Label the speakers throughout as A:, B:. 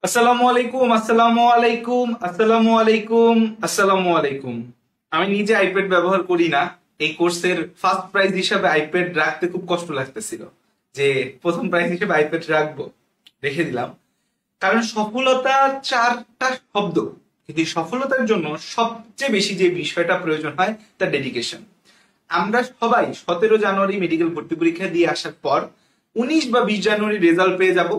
A: আসসালামু আলাইকুম, আসসালামু আলাইকুম, আসসালামু আলাইকুম, আসসালামু আলাইকুম। আমি নিজে আইপ্যাড ব্যবহার করি না। এই কোর্সের ফার্স্ট প্রাইজ হিসাবে আইপ্যাড রাখতে খুব কষ্ট লাগতেছিল, যে প্রথম প্রাইজ হিসেবে আইপ্যাড রাখবো, রেখে দিলাম। কারণ সফলতা চারটা শব্দ, কিন্তু এই সফলতার জন্য সবচেয়ে বেশি যে বিষয়টা প্রয়োজন হয় তার ডেডিকেশন। আমরা সবাই 17 জানুয়ারি মেডিকেল ভর্তি পরীক্ষা দিয়ে আসার পর 19 বা 20 জানুয়ারি রেজাল্ট পেয়ে যাব।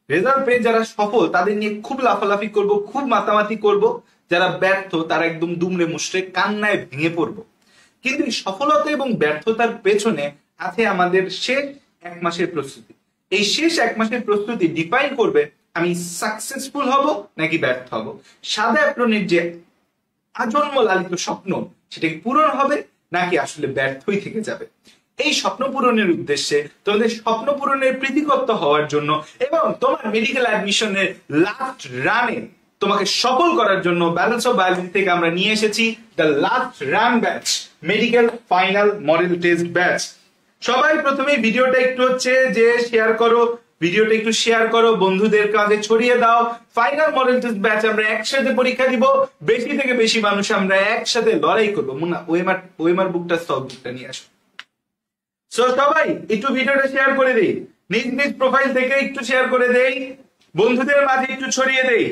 A: রেজাল্ট পেয়ে যারা সফল তাদের নিয়ে খুব লাফালাফি করব, খুব মাতামাতি করব। যারা ব্যর্থ তারা একদম দুমড়ে মুচড়ে কান্নায় ভেঙে পড়বো। কিন্তু এই সফলতা এবং ব্যর্থতার পেছনে আছে আমাদের শেষ 1 মাসের প্রস্তুতি। এই শেষ 1 মাসের প্রস্তুতি ডিফাইন করবে আমি সাকসেসফুল হব নাকি ব্যর্থ হব। সাদা অ্যাপ্রনের যে আজন্ম লালিত স্বপ্ন, সেটা কি পূরণ হবে নাকি আসলে ব্যর্থই থেকে যাবে। এই স্বপ্ন পূরণের উদ্দেশ্যে, তোমাদের স্বপ্ন পূরণের প্রীতিকর্তা হওয়ার জন্য এবং তোমার মেডিকেল অ্যাডমিশনের লাস্ট রানে তোমাকে সফল করার জন্য ব্যালেন্স অফ বায়োলজি থেকে আমরা নিয়ে এসেছি the last run batch, medical final model test batch. সবাই প্রথমে ভিডিওটা একটু শেয়ার করো, ভিডিওটা একটু শেয়ার করো, বন্ধুদের কাছে ছড়িয়ে দাও। ফাইনাল মডেল টেস্ট ব্যাচ আমরা একসাথে পরীক্ষা দিব, বেশি থেকে বেশি মানুষ আমরা একসাথে লড়াই করবো। মুন্না ওএমআর বুকটা স্টক বুকটা নিয়ে আসো। সো সবাই একটু ভিডিওটা শেয়ার করে দেই, নিজ নিজ প্রোফাইল থেকে একটু শেয়ার করে দেই, বন্ধুদের মাঝে একটু ছড়িয়ে দেই।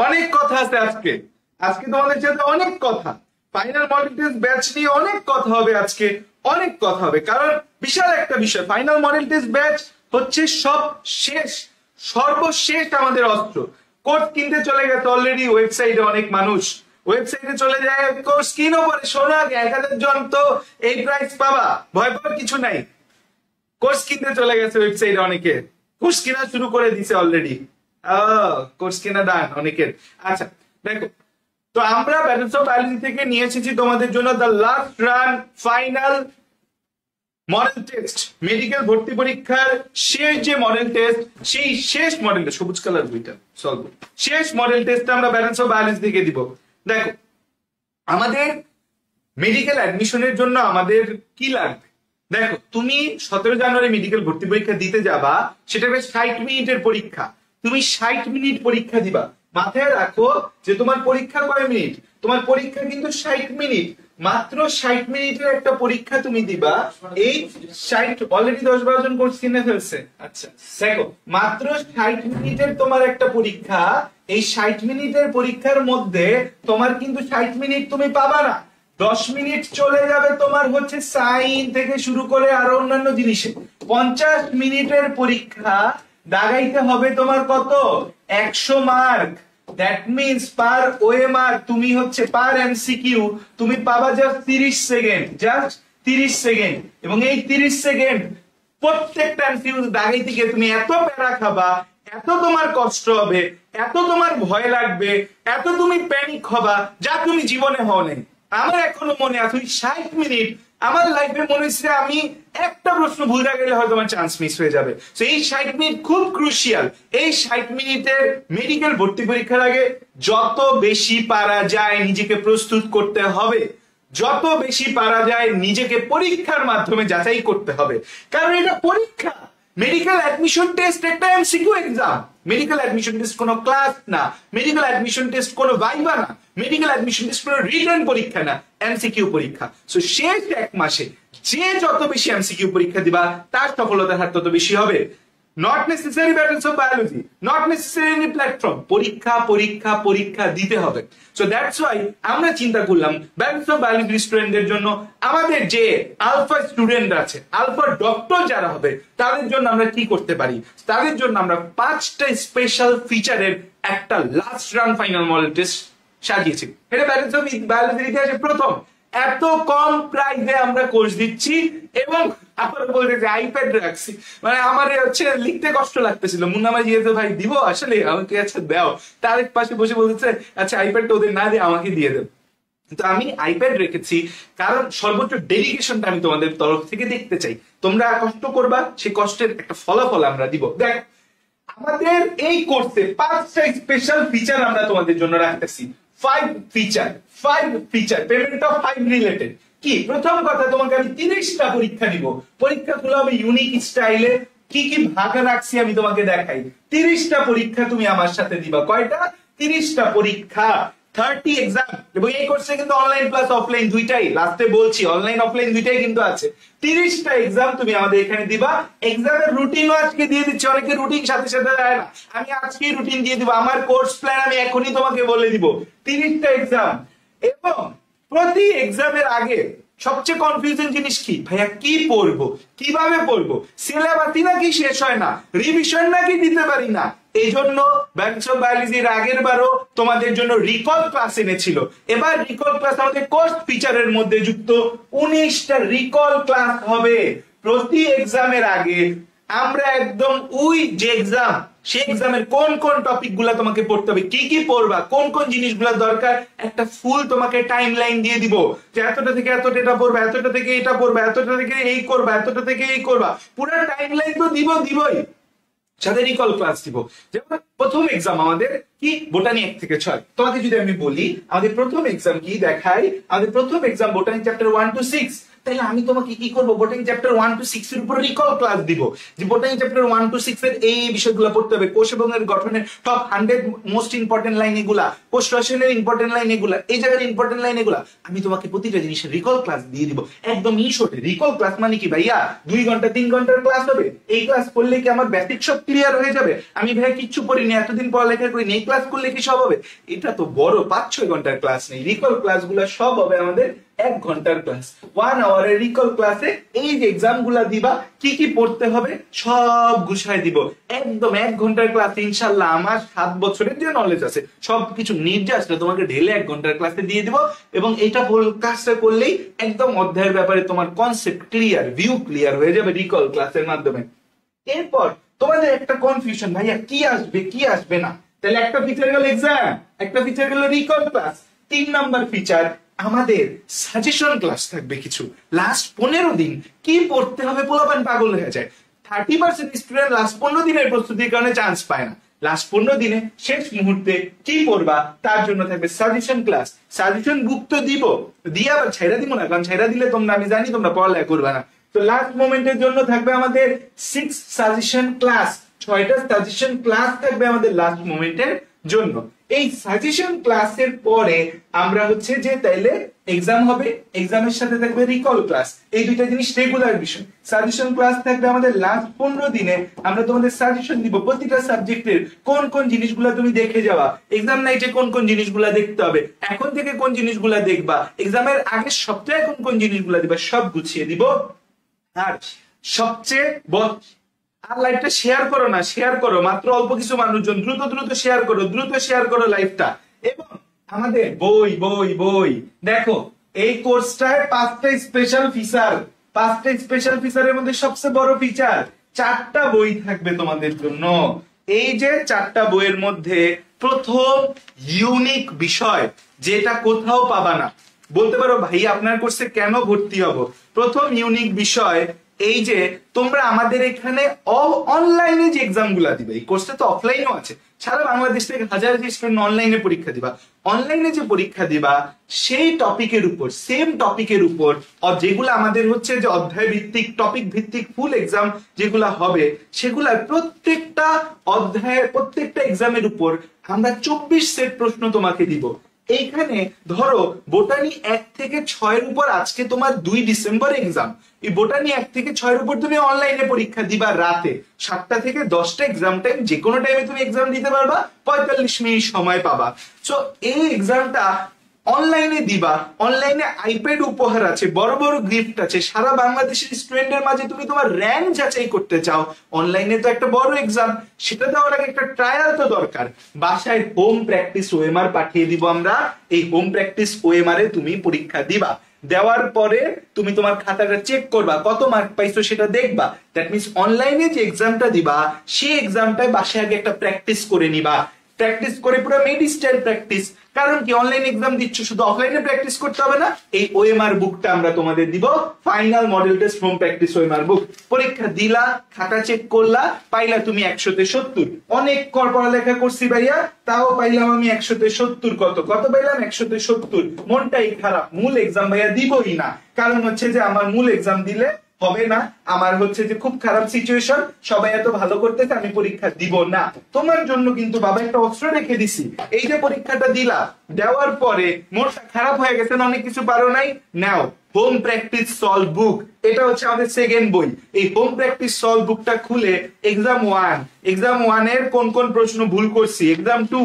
A: অনেক কথা আছে আজকে, আজকে তোমাদের সাথে অনেক কথা, ফাইনাল মডেল টেস্ট ব্যাচ নিয়ে অনেক কথা হবে আজকে, অনেক কথা হবে। কারণ বিশাল একটা বিষয়, ফাইনাল মডেল টেস্ট ব্যাচ হচ্ছে সব শেষ, সর্বশেষ আমাদের অস্ত্র। কোর্স কিনতে চলে গেছে অলরেডি ওয়েবসাইটে অনেক মানুষ, ওয়েবসাইটে চলে যায় কোর্স কিনো বলে, শোনো 1000 জন তো এই প্রাইস পাবা, ভয় পাওয়ার কিছু নাই। কোর্স কিনতে চলে গেছে ওয়েবসাইটে অনেকে, কোর্স কেনা শুরু করে দিছে অলরেডি। কোর্স কেনা দান অনেকের। আচ্ছা দেখো, তো আমরা ব্যালেন্স অফ বায়োলজি থেকে নিয়ে এসেছি তোমাদের জন্য the last run final model test, medical ভর্তি পরীক্ষার শেষ যে মডেল টেস্ট, সেই শেষ মডেলটা সবুজ কালার বইটা সলভ, শেষ মডেল টেস্ট আমরা ব্যালেন্স অফ বায়োলজি থেকে দিব। দেখো, আমাদের মেডিকেল অ্যাডমিশনের জন্য আমাদের কি লাগবে। দেখো, তুমি 17 জানুয়ারি মেডিকেল ভর্তি পরীক্ষা দিতে যাবা, সেটা হবে 60 মিনিটের পরীক্ষা। তুমি 60 মিনিট পরীক্ষা দিবা। মাথায় রাখো যে তোমার পরীক্ষা কয় মিনিট, তোমার পরীক্ষা কিন্তু 60 মিনিট, মাত্র 60 মিনিটের একটা পরীক্ষা তুমি দিবা। এই 60 অলরেডি 10-12 জন কোর্স কিনে ফেলছে। আচ্ছা দেখো, মাত্র 60 মিনিটের তোমার একটা পরীক্ষা। এই 60 মিনিটের পরীক্ষার মধ্যে তোমার কিন্তু 60 মিনিট তুমি পাবা না, 10 মিনিট চলে যাবে তোমার হচ্ছে সাইন থেকে শুরু করে আরো অন্যান্য জিনিসে। 50 মিনিটের পরীক্ষা দাগাইতে হবে তোমার কত, 100 mark. That means per OMR তুমি হচ্ছে পার এমসিকিউ তুমি পাবা জাস্ট 30 সেকেন্ড, জাস্ট 30 সেকেন্ড। এবং এই 30 সেকেন্ড প্রত্যেকটা এমসিকিউ দাগাইতে গিয়ে তুমি এত প্যারা খাবা, এত তোমার কষ্ট হবে, এত তোমার ভয় লাগবে, এত তুমি প্যানিক হবা যা তুমি জীবনে হও নাই। আমার এখনো মনে আছে 60 মিনিট, আমার লাইফে মনে হচ্ছে আমি একটা প্রশ্ন ভুলে গেলে হয়তো আমার চান্স মিস হয়ে যাবে। তো এই 60 মিনিট খুব ক্রুশিয়াল। এই 60 মিনিটের মেডিকেল ভর্তি পরীক্ষার আগে যত বেশি পারা যায় নিজেকে প্রস্তুত করতে হবে, যত বেশি পারা যায় নিজেকে পরীক্ষার মাধ্যমে যাচাই করতে হবে। কারণ এটা পরীক্ষা, মেডিকেল অ্যাডমিশন টেস্ট একটা MCQ exam. Medical admission test কোনো ক্লাস না, মেডিকেল অ্যাডমিশন টেস্ট কোনো ভাইভা না, মেডিকেল অ্যাডমিশন টেস্ট কোনো রিটেন পরীক্ষা না, এমসিকিউ পরীক্ষা। সো শেষ 1 মাসে যে যত বেশি এমসিকিউ পরীক্ষা দিবা তার সফলতার হার তত বেশি হবে। Not necessary balance of biology, not necessary any platform, পরীক্ষা পরীক্ষা পরীক্ষা দিতে হবে। সো দ্যাটস ওয়াই আমরা চিন্তা করলাম ব্যালেন্স অফ বায়োলজি স্টুডেন্টদের জন্য, আমাদের যে আলফা স্টুডেন্ট আছে, আলফা ডক্টর যারা হবে তাদের জন্য আমরা কি করতে পারি। তাদের জন্য আমরা 5টা স্পেশাল ফিচারের একটা last run final model test সাজিয়েছি। এটা ব্যালেন্স অফ বায়োলজির ইতিহাসে প্রথম। এত কম প্রাইসে আমরা কোর্স দিচ্ছি এবং আবার বলতে যে আইপ্যাড রাখছি, মানে আমার হচ্ছে লিখতে কষ্ট লাগতেছিল। মুন্নামা জিজ্ঞেস ভাই দিব আসলে আমাকে, আচ্ছা দাও। তার এক পাশে বসে বলতেছে আচ্ছা আইপ্যাডটা ওদের না দিয়ে আমাকে দিয়ে দেব। কিন্তু আমি আইপ্যাড রেখেছি কারণ সর্বোচ্চ ডেডিকেশনটা আমি তোমাদের তরফ থেকে দেখতে চাই। তোমরা কষ্ট করবা, সেই কষ্টের একটা ফলাফল আমরা দিব। দেখ, আমাদের এই কোর্সে 5টা স্পেশাল ফিচার আমরা তোমাদের জন্য রাখতেছি। 5 ফিচার পেমেন্ট অফ 5 রিলেটেড। কি প্রথম কথা, তোমাকে আমি 30টা পরীক্ষা দিব। পরীক্ষাগুলো হবে ইউনিক স্টাইলে, কি কি ভাগ রাখছি আমি তোমাকে দেখাই। 30টা পরীক্ষা তুমি আমার সাথে দিবা। কয়টা? 30টা পরীক্ষা, 30 এক্সাম। এবং এই কোর্সে কিন্তু অনলাইন প্লাস অফলাইন দুইটাই, লাস্টে বলছি অনলাইন অফলাইন দুইটাই কিন্তু আছে। 30টা এক্সাম তুমি আমাদের এখানে দিবা। এক্সামের রুটিনও আজকে দিয়ে দিচ্ছি, অনেকে রুটিন সাথে সাথে দেয় না, আমি আজকেই রুটিন দিয়ে দিব। আমার কোর্স প্ল্যান আমি এখনই তোমাকে বলে দিব। 30টা এক্সাম, এবং প্রতি এক্সামের আগে সবচেয়ে কনফিউজিং জিনিস কি ভাইয়া, কি পড়বো, কিভাবে পড়বো, সিলেবাসই নাকি শেষ হয় না, রিভিশন নাকি দিতে পারি না। এই জন্য ব্যাংক অফ বায়োলজির আগের বারও তোমাদের জন্য রিকল ক্লাস এনেছিল। এবার রিকল ক্লাস আমাদের কোর্স ফিচারের মধ্যে যুক্ত। 19টা রিকল ক্লাস হবে প্রতি এক্সামের আগে। আমরা একদম ওই যে এক্সাম, সেই এক্সামের কোন কোন টপিক গুলা তোমাকে পড়তে হবে, কি কি পড়বা, কোন কোন জিনিসগুলো দরকার, একটা ফুল তোমাকে টাইম লাইন দিয়ে দিব যে এতটা থেকে এতটা এটা পড়বা, এতটা থেকে এটা পড়বা, এতটা থেকে এই করবা, এতটা থেকে এই করবা। পুরো টাইম লাইন তো দিবই, সাথে রিকল ক্লাস দিব। যেমন প্রথম এক্সাম আমাদের কি, বোটানি 1 থেকে 6। তোমাকে যদি আমি বলি আমাদের প্রথম এক্সাম কি দেখাই, আমাদের প্রথম এক্সাম বোটানি চ্যাপ্টার 1 to 6। তাহলে আমি তোমাকে কি করব, বোটানি চ্যাপ্টার 1 to 6 এর উপর রিকল ক্লাস দিব, যে বোটানি চ্যাপ্টার 1 to 6 এর এই বিষয়গুলো পড়তে হবে। কোষ এবং এর গঠনের টপ 100 মোস্ট ইম্পর্টেন্ট লাইন এগুলা, কোষ রসায়নের ইম্পর্টেন্ট লাইন এগুলা, এই জায়গার ইম্পর্টেন্ট লাইন এগুলা। আমি তোমাকে প্রতিটা জিনিসের রিকল ক্লাস দিয়ে দিব একদম শর্টে। রিকল ক্লাস মানে কি ভাইয়া, 2 ঘন্টা 3 ঘন্টার ক্লাস হবে। এই ক্লাস করলে কি আমার বেসিক সব ক্লিয়ার হয়ে যাবে? আমি ভাইয়া কিচ্ছু পড়িনি, এতদিন পড়ালেখা করিনি, এই ক্লাস করলে কি সব হবে? এটা তো বড় 5-6 ঘন্টার ক্লাস নেই। রিকল ক্লাসগুলো সব হবে আমাদের 1 ঘন্টার ক্লাস, 1 আওয়ারের রিকল ক্লাসে এই যে এক্সাম গুলা দিবা, কি কি পড়তে হবে সব গুছায় দিব। একদম 1 ঘন্টার ক্লাস, ইনশাল্লাহ আমার 7 বছরের যে নলেজ আছে সবকিছু নির্যাসটা তোমাকে ঢেলে 1 ঘন্টার ক্লাসে দিয়ে দিব। এবং এটা কাজটা করলেই একদম অধ্যায়ের ব্যাপারে তোমার কনসেপ্ট ক্লিয়ার, ভিউ ক্লিয়ার হয়ে যাবে রিকল ক্লাসের মাধ্যমে। এরপর তোমাদের একটা কনফিউশন, ভাইয়া কি আসবে কি আসবে না। তাহলে একটা ফিচার গেল এক্সাম, একটা ফিচার গেল রিকল ক্লাস। 3 নাম্বার ফিচার আমাদের সাজেশন ক্লাস থাকবে কিছু। লাস্ট 15 দিন কি পড়তে হবে পোলাপান পাগল হয়ে যায়। 30% স্টুডেন্ট লাস্ট 15 দিনের প্রস্তুতির কারণে চান্স পায় না। লাস্ট 15 দিনে শেষ মুহূর্তে কি পড়বা তার জন্য থাকবে সাজেশন ক্লাস। সাজেশন বুক তো দিব, দিয়ে আবার ছাইরা দিব না, কারণ ছাইরা দিলে তোমরা, আমি জানি তোমরা পড়ালেখা করবে না। তো লাস্ট মোমেন্টের জন্য থাকবে আমাদের 6 সাজেশন ক্লাস, 6টা সাজেশন ক্লাস থাকবে আমাদের লাস্ট মোমেন্টের জন্য। এই সাজেশন ক্লাসের পরে আমরা হচ্ছে যে তাইলে এক্সাম হবে, এক্সামের সাথে থাকবে রিকল ক্লাস। এই দুইটা জিনিস রেগুলার বিষয়। সাজেশন ক্লাস থাকবে আমাদের লাস্ট 15 দিনে। আমরা তোমাদের সাজেশন দিব প্রতিটা সাবজেক্টের, কোন কোন জিনিসগুলো তুমি দেখে যাওয়া, এক্সাম নাইটে কোন কোন জিনিসগুলো দেখতে হবে, এখন থেকে কোন জিনিসগুলো দেখবা, এক্সামের আগের সপ্তাহে কোন কোন জিনিসগুলো দিবা, সব গুছিয়ে দিব। আর সবচেয়ে আর লাইভটা শেয়ার করো না, শেয়ার করো, মাত্র অল্প কিছু মানুষজন, দ্রুত দ্রুত শেয়ার করো, দ্রুত শেয়ার করো লাইভটা। এবং আমাদের বই বই বই দেখো, এই কোর্সটায় 5টা স্পেশাল ফিচার, 5টা স্পেশাল ফিচারের মধ্যে সবচেয়ে বড় ফিচার 4টা বই থাকবে তোমাদের জন্য। এই যে 4টা বইয়ের মধ্যে প্রথম ইউনিক বিষয় যেটা কোথাও পাবা না, বলতে পারো ভাই আপনার কোর্সে কেন ভর্তি হব, প্রথম ইউনিক বিষয় এই যে তোমরা আমাদের এখানে অনলাইনে যে এক্সাম গুলা দিবে, এই কোর্সটা তো অফলাইনও আছে, সারা বাংলাদেশ থেকে হাজার হাজার স্টুডেন্ট অনলাইনে পরীক্ষা দিবা। অনলাইনে যে পরীক্ষা দিবা সেই টপিকের উপর, সেম টপিকের উপর, যেগুলো আমাদের হচ্ছে যে অধ্যায় ভিত্তিক, টপিক ভিত্তিক ফুল এক্সাম যেগুলা হবে, সেগুলার প্রত্যেকটা অধ্যায়ের প্রত্যেকটা এক্সামের উপর আমরা 24 সেট প্রশ্ন তোমাকে দিব। এইখানে ধরো বোটানি 1 থেকে 6 এর উপর আজকে তোমার 2 ডিসেম্বর এক্সাম, এই বোটানি 1 থেকে 6 এর উপর তুমি অনলাইনে পরীক্ষা দিবা রাতে 7টা থেকে 10টা এক্সাম টাইম, যে কোনো টাইমে তুমি এক্সাম দিতে পারবা, 45 মিনিট সময় পাবা। সো এই এক্সামটা অনলাইনে দিবা, অনলাইনে আইপ্যাড উপহার আছে, বড় বড় গিফট আছে, সারা বাংলাদেশের স্টুডেন্টের মাঝে তুমি তোমার র্যাঙ্ক যাচাই করতে চাও, অনলাইনে তো একটা বড় এক্সাম, সেটা দেওয়ার আগে একটা ট্রায়াল তো দরকার। বাসায় হোম প্র্যাকটিস ওএমআর পাঠিয়ে দিব আমরা, এই হোম প্র্যাকটিস ওএমআর এ তুমি পরীক্ষা দিবা, দেওয়ার পরে তুমি তোমার খাতাটা চেক করবা, কত মার্ক পাইছো সেটা দেখবা। দ্যাট মিনস অনলাইনে যে এক্সামটা দিবা সেই এক্সামটায় বাসায় আগে একটা প্র্যাকটিস করে নিবা, প্র্যাকটিস করে পুরো মেডি স্টাইল প্র্যাকটিস। কারণ কি অনলাইন এক্সাম দিচ্ছ, শুধু অফলাইনে প্র্যাকটিস করতে হবে না, এই ওএমআর বুকটা আমরা তোমাদের দিব, final model test home practice OMR বুক। পরীক্ষা দিলা, খাতা চেক করলা, পাইলা তুমি 100 তে 70। অনেক পড়ালেখা করছি ভাইয়া, তাও পাইলাম আমি 100 তে 70। কত পাইলাম? 100 তে 70। মনটাই খারাপ, মূল এক্সাম ভাইয়া দিবই না, কারণ হচ্ছে যে আমার মূল এক্সাম দিলে হবে না, আমার হচ্ছে যে খুব খারাপ সিচুয়েশন, সবাই এত ভালো করতেছে, আমি পরীক্ষা দিব না। তোমার জন্য কিন্তু বাবা একটা অস্ত্র রেখে দিছি। এই যে পরীক্ষাটা দিলা, দেওয়ার পরে মনটা খারাপ হয়ে গেছে না, অনেক কিছু পারো নাই, নাও হোম প্র্যাকটিস সলভ বুক। এটা হচ্ছে আমাদের সেকেন্ড বই। এই হোম প্র্যাকটিস সলভ বুকটা খুলে এক্সাম 1 এর কোন কোন প্রশ্ন ভুল করছি, এক্সাম 2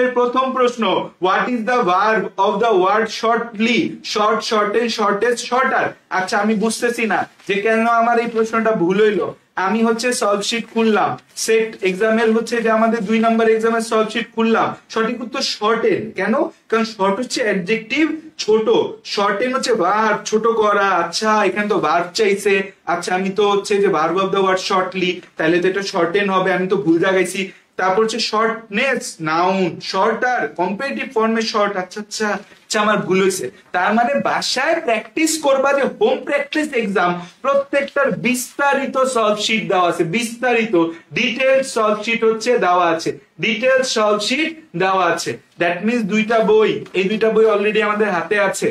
A: এর প্রথম প্রশ্ন, what is the verb of the word shortly, short, shorten, shortest, shorter. আচ্ছা আমি বুঝতেছি না যে কেন আমার এই প্রশ্নটা ভুল হইলো। আমি হচ্ছে সলভ শিট খুললাম, সেট এক্সামের হচ্ছে যে আমাদের 2 নম্বর এক্সামের সলভ শিট খুললাম, সঠিক উত্তর শর্টেন। কেন? কারণ শর্ট হচ্ছে অ্যাডজেক্টিভ ছোট, শর্টেন হচ্ছে ভার্ব ছোট করা। আচ্ছা এখানে তো ভার্ব চাইছে, আচ্ছা আমি তো হচ্ছে যে verb of the word shortly, তাহলে তো এটা শর্টেন হবে, আমি তো ভুল জায়গাইছি। তারপর হচ্ছে শর্টনেস, নাউন, শর্টার, কম্পারেটিভ ফর্মে শর্ট। আচ্ছা আচ্ছা আচ্ছা আমার ভুল হয়েছে। তার মানে বাসায় প্র্যাকটিস করবা, যে হোম প্র্যাকটিস এক্সাম, প্রত্যেকটার বিস্তারিত সলভ শিট দেওয়া আছে, বিস্তারিত ডিটেইলস সলভ শিট হচ্ছে দেওয়া আছে, ডিটেইলস সলভ শিট দেওয়া আছে। দ্যাট মিন্স দুইটা বই, এই দুইটা বই অলরেডি আমাদের হাতে আছে।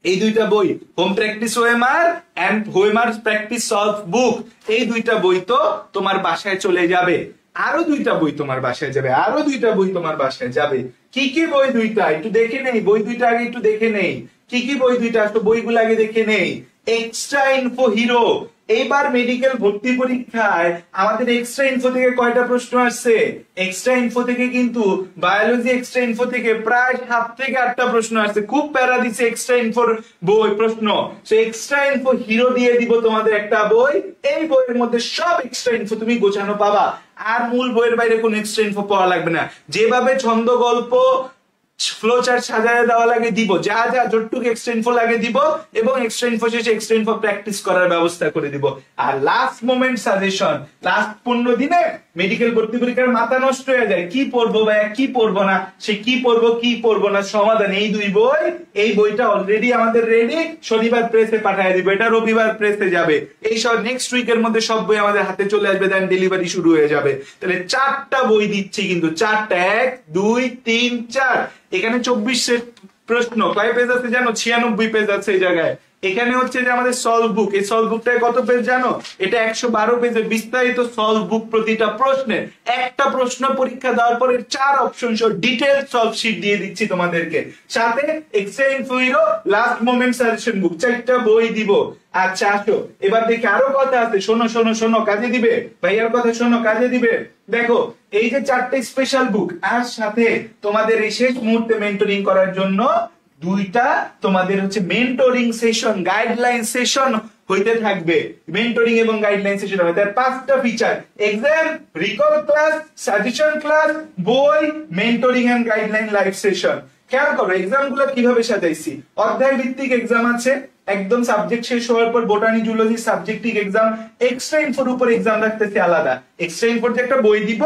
A: এই দুইটা বই, home practice OMR and OMR practice solve book, এই দুইটা বই তো তোমার বাসায় চলে যাবে। আরো দুইটা বই তোমার বাসায় যাবে, আরো দুইটা বই তোমার বাসায় যাবে। কি কি বই দুইটা একটু দেখে নেই, বই দুইটা আগে একটু দেখে নেই। কি কি বই দুইটা, তো বইগুলো আগে দেখে নেই। এক্সট্রা ইনফো হিরো, এইবার মেডিকেল ভর্তি পরীক্ষায় আমাদের এক্সট্রা ইনফো থেকে কয়টা প্রশ্ন আসছে? এক্সট্রা ইনফো থেকে কিন্তু বায়োলজি এক্সট্রা ইনফো থেকে প্রায় 7 থেকে 8টা প্রশ্ন আসছে। খুব প্যারা দিচ্ছে এক্সট্রা ইনফোর বই প্রশ্ন। সো এক্সট্রা ইনফো হিরো দিয়ে দিব তোমাদের একটা বই, এই বইয়ের মধ্যে সব এক্সট্রা ইনফো তুমি গোছানো পাবা। আর মূল বইয়ের বাইরে কোনো এক্সট্রা ইনফো পাওয়া লাগবে না। যেভাবে ছন্দ, গল্প, ফ্লো চার্ট সাজায় দেওয়া লাগে দিব, যা যা যতটুকু এক্সট্রা ইনফো লাগে দিব, এবং এক্সট্রা ইনফো শেষে এক্সট্রা ইনফো প্র্যাকটিস করার ব্যবস্থা করে দিব। আর লাস্ট মোমেন্ট সাজেশন, লাস্ট 15 দিনে মেডিকেল ভর্তি পরীক্ষার মাথা নষ্ট হয়ে যায়, কি পড়বো ভাইয়া, কি পড়বো না, সে কি পড়বো কি পড়বো না, সমাধান এই দুই বই। এই বইটা অলরেডি আমাদের রেডি, শনিবার প্রেসে পাঠিয়ে দিব, এটা রবিবার প্রেসে যাবে। এই সব নেক্সট উইকের মধ্যে সব বই আমাদের হাতে চলে আসবে, দেন ডেলিভারি শুরু হয়ে যাবে। তাহলে 4টা বই দিচ্ছি কিন্তু, 4টা, 1 2 3 4। এখানে 24 প্রশ্ন, কয় পেজ আছে জানো? 96 পেজ আছে এই জায়গায়। এখানে হচ্ছে যে আমাদের সলভ বুক, এই সলভ বুকটায় কত পেজ জানো? এটা 112 পেজের বিস্তারিত সলভ বুক। প্রতিটা প্রশ্নের একটা প্রশ্ন পরীক্ষা দেওয়ার পরে 4 অপশন সহ ডিটেইল সলভ শিট দিয়ে দিচ্ছি তোমাদেরকে, সাথে extra info hero, last moment suggestion বুক, 4টা বই দিব। আচ্ছা আসো এবার দেখি, আরো কথা আছে, শোনো শোনো শোনো, কাজে দিবে ভাইয়ার কথা, শোনো কাজে দিবে। দেখো এই যে 4টে স্পেশাল বুক, আর সাথে তোমাদের এই শেষ মুহূর্তে মেন্টরিং করার জন্য 2টা তোমাদের হচ্ছে মেন্টরিং সেশন, গাইডলাইন সেশন হইতে থাকবে। মেন্টরিং এবং গাইডলাইন সেশন হবে, তার 5টা feature: exam, recall class, suggestion class, বই, mentoring and guideline live session. খেয়াল করো এক্সাম গুলো কিভাবে সাজাইছি। অধ্যায় ভিত্তিক এক্সাম আছে, একদম সাবজেক্ট শেষ হওয়ার পর botany, zoology, subjective exam. Extra ইনফোর উপর এক্সাম রাখতেছি আলাদা। এক্সট্রা ইনফোর যে একটা বই দিব,